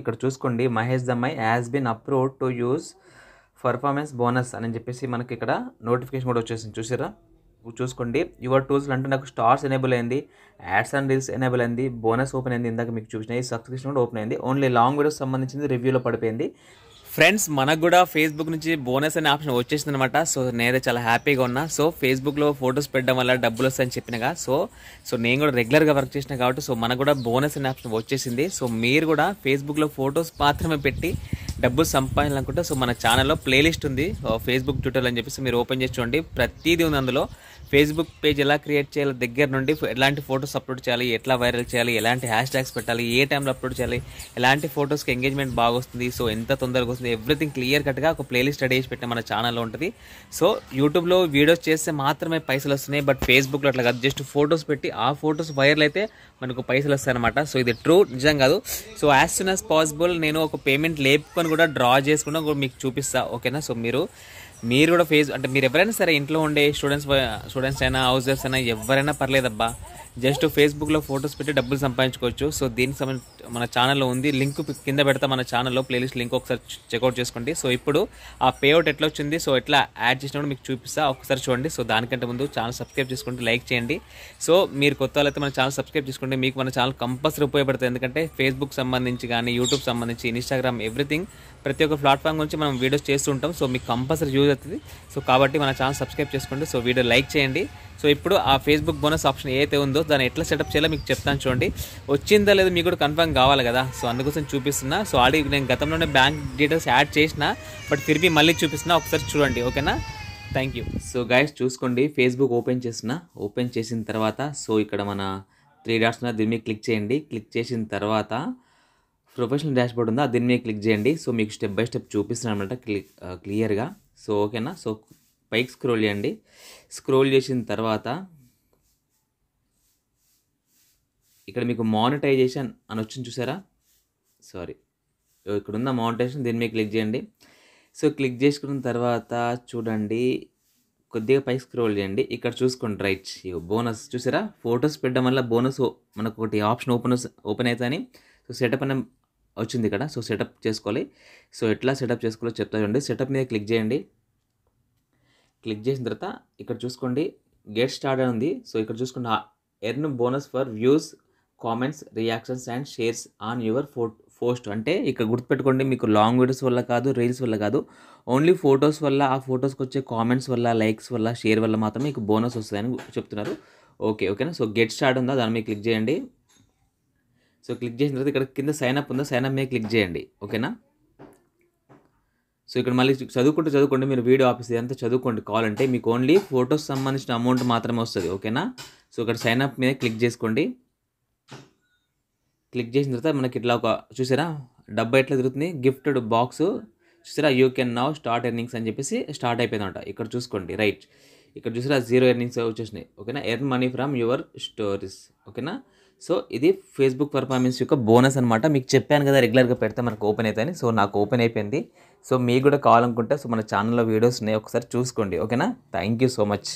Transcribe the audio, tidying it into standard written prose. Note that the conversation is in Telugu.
ఇక్కడ చూసుకోండి, Mahesh Dammayi has been approved to use performance bonus అని చెప్పేసి మనకి ఇక్కడ నోటిఫికేషన్ కూడా వచ్చేసింది. చూసారా, చూసుకోండి. యువర్ టూల్స్ అంటే నాకు స్టార్స్ ఎనేబుల్ అయింది, యాడ్స్ అండ్ రీల్స్ ఎనేబుల్ అయింది, బోనస్ ఓపెన్ అయింది, ఇందాక మీకు చూసినాయి, సబ్స్క్రిప్షన్ కూడా ఓపెన్ అయింది. ఓన్లీ లాంగ్ వీడియోస్ సంబంధించింది రివ్యూలో పడిపోయింది. ఫ్రెండ్స్, మనకు కూడా ఫేస్బుక్ నుంచి బోనస్ అనే ఆప్షన్ వచ్చేసింది అనమాట. సో నేనైతే చాలా హ్యాపీగా ఉన్నా. సో ఫేస్బుక్లో ఫొటోస్ పెట్టడం వల్ల డబ్బులు వస్తాయని చెప్పినగా, సో నేను కూడా రెగ్యులర్గా వర్క్ చేసిన కాబట్టి సో మనకు కూడా బోనస్ అనే ఆప్షన్ వచ్చేసింది. సో మీరు కూడా ఫేస్బుక్లో ఫొటోస్ మాత్రమే పెట్టి డబ్బులు సంపాదించాలనుకుంటే సో మన ఛానల్లో ప్లేలిస్ట్ ఉంది, ఫేస్బుక్ ట్యూటర్ అని చెప్పేసి మీరు ఓపెన్ చేసి చూడండి. ప్రతిదీ ఉంది అందులో. ఫేస్బుక్ పేజ్ ఎలా క్రియేట్ చేయాలి దగ్గర నుండి, ఎలాంటి ఫొటోస్ అప్లోడ్ చేయాలి, ఎట్లా వైరల్ చేయాలి, ఎలాంటి హ్యాష్ ట్యాగ్స్ పెట్టాలి, ఏ టైంలో అప్లోడ్ చేయాలి, ఎలాంటి ఫొటోస్కి ఎంగేజ్మెంట్ బాగా వస్తుంది, సో ఎంత తొందరగా వస్తుంది, ఎవ్రీథింగ్ క్లియర్ కట్గా ఒక ప్లేలిస్ట్ రెడీ చేసి పెట్టిన మన ఛానల్లో ఉంటుంది. సో యూట్యూబ్లో వీడియోస్ చేస్తే మాత్రమే పైసలు వస్తున్నాయి, బట్ ఫేస్బుక్లో అట్లా కాదు. జస్ట్ ఫొటోస్ పెట్టి ఆ ఫొటోస్ వైరల్ అయితే మనకు పైసలు వస్తాయి అనమాట. సో ఇది ట్రూ, నిజం కాదు. So as soon as possible నేను ఒక పేమెంట్ లేపుకొని కూడా డ్రా చేసుకున్నా కూడా మీకు చూపిస్తా, ఓకేనా. సో మీరు కూడా అంటే మీరు ఎవరైనా సరే ఇంట్లో ఉండే స్టూడెంట్స్ అయినా, హౌస్ వైఫ్స్ అయినా, ఎవరైనా పర్లేదబ్బా, జస్ట్ ఫేస్బుక్లో ఫొటోస్ పెట్టి డబ్బులు సంపాదించుకోవచ్చు. సో దీనికి సంబంధించి మన ఛానల్లో ఉంది, లింక్ కింద పెడతా మన ఛానల్లో, ప్లేలిస్ట్ లింక్ ఒకసారి చెక్అవుట్ చేసుకోండి. సో ఇప్పుడు ఆ పేఅవుట్ ఎట్లా వచ్చింది, సో ఎట్లా యాడ్ చేసినప్పుడు మీకు చూపిస్తా, ఒకసారి చూడండి. సో దానికంటే ముందు ఛానల్ సబ్స్క్రైబ్ చేసుకోండి, లైక్ చేయండి. సో మీరు కొత్త వాళ్ళైతే మన ఛానల్ సబ్స్క్రైబ్ చేసుకోండి, మీకు మన ఛానల్ కంపల్సరీ ఉపయోగపడుతుంది. ఎందుకంటే ఫేస్బుక్ సంబంధించి కానీ, యూట్యూబ్ సంబంధించి, ఇన్స్టాగ్రామ్, ఎవ్రీథింగ్ ప్రతి ఒక్క ప్లాట్ఫామ్ గురించి మనం వీడియోస్ చేస్తూ ఉంటాం. సో మీకు కంపల్సరీ యూజ్ అవుతుంది. సో కాబట్టి మన ఛానల్ సబ్స్క్రైబ్ చేసుకోండి. సో వీడియో లైక్ చేయండి. సో ఇప్పుడు ఆ ఫేస్బుక్ బోనస్ ఆప్షన్ ఏదైతే ఉందో దాన్ని ఎట్లా సెటప్ చేయాలో మీకు చెప్తాను చూడండి. వచ్చిందా లేదో మీకు కూడా కన్ఫర్మ్ కావాలి కదా, సో అందుకోసం చూపిస్తున్నా. సో ఆల్రెడీ నేను గతంలోనే బ్యాంక్ డీటెయిల్స్ యాడ్ చేసిన, బట్ తిరిగి మళ్ళీ చూపిస్తున్నా, ఒకసారి చూడండి, ఓకేనా. Thank you. సో గైస్ చూసుకోండి, ఫేస్బుక్ ఓపెన్ చేసిన తర్వాత సో ఇక్కడ మన 3 డాట్స్ ఉన్న దీని మీద క్లిక్ చేయండి. క్లిక్ చేసిన తర్వాత ప్రొఫెషనల్ డాష్బోర్డ్ ఉందా, దీని మీద క్లిక్ చేయండి. సో మీకు స్టెప్ బై స్టెప్ చూపిస్తున్నాను అనమాట క్లియర్గా. సో ఓకేనా. సో పైకి స్క్రోల్ చేయండి. స్క్రోల్ చేసిన తర్వాత ఇక్కడ మీకు మానిటైజేషన్ అని వచ్చింది చూసారా, సారీ ఇక్కడ ఉన్న మానిటైజేషన్, దీని మీద క్లిక్ చేయండి. సో క్లిక్ చేసుకున్న తర్వాత చూడండి, కొద్దిగా పైకి స్క్రోల్ చేయండి. ఇక్కడ చూసుకోండి, రైట్ బోనస్ చూసారా, ఫొటోస్ పెట్టడం వల్ల బోనస్ మనకు ఒకటి ఆప్షన్ ఓపెన్ అవుతాయని. సో సెటప్ అనే వచ్చింది ఇక్కడ. సో సెటప్ చేసుకోవాలి. సో ఎట్లా సెటప్ చేసుకోవాలో చెప్తా చూడండి. సెటప్ మీద క్లిక్ చేయండి. క్లిక్ చేసిన తర్వాత ఇక్కడ చూసుకోండి, గెట్ స్టార్ట్ అని ఉంది. సో ఇక్కడ చూసుకోండి, earn bonus for views, comments, reactions and shares on your post. అంటే ఇక్కడ గుర్తుపెట్టుకోండి, మీకు లాంగ్ వీడియోస్ వల్ల కాదు, రీల్స్ వల్ల కాదు, ఓన్లీ ఫొటోస్ వల్ల, ఆ ఫొటోస్కి వచ్చే కామెంట్స్ వల్ల, లైక్స్ వల్ల, షేర్ వల్ల మాత్రమే మీకు బోనస్ వస్తుందని చెప్తున్నారు. ఓకేనా. సో గెట్ స్టార్ట్ ఉందా, దాని మీద క్లిక్ చేయండి. సో క్లిక్ చేసిన తర్వాత ఇక్కడ కింద సైన్ అప్ ఉందా, సైన్ అప్ మీద క్లిక్ చేయండి, ఓకేనా. సో ఇక్కడ మళ్ళీ చదువుకోండి, మీరు వీడియో ఆఫీస్ అంతా చదువుకోండి కావాలంటే, మీకు ఓన్లీ ఫొటోస్ సంబంధించిన అమౌంట్ మాత్రమే వస్తుంది, ఓకేనా. సో ఇక్కడ సైన్ అప్ మీద క్లిక్ చేసుకోండి. క్లిక్ చేసిన తర్వాత మనకి ఇట్లా ఒక చూసారా డబ్బా ఎట్లా తిరుగుతుంది, గిఫ్టెడ్ బాక్స్ చూసారా, you can now start earnings అని చెప్పేసి స్టార్ట్ అయిపోయిందంట. ఇక్కడ చూసుకోండి, రైట్ ఇక్కడ చూసారా 0 ఎర్నింగ్స్ వచ్చేసినాయి, ఓకేనా. Earn money from your stories, ఓకేనా. సో ఇది ఫేస్బుక్ పర్ఫార్మెన్స్ యొక్క బోనస్ అనమాట. మీకు చెప్పాను కదా రెగ్యులర్గా పెడితే మనకు ఓపెన్ అవుతాయని. సో నాకు ఓపెన్ అయిపోయింది. సో మీకు కూడా కావాలనుకుంటే సో మన ఛానల్లో వీడియోస్ ఉన్నాయి, ఒకసారి చూసుకోండి, ఓకేనా. Thank you so much.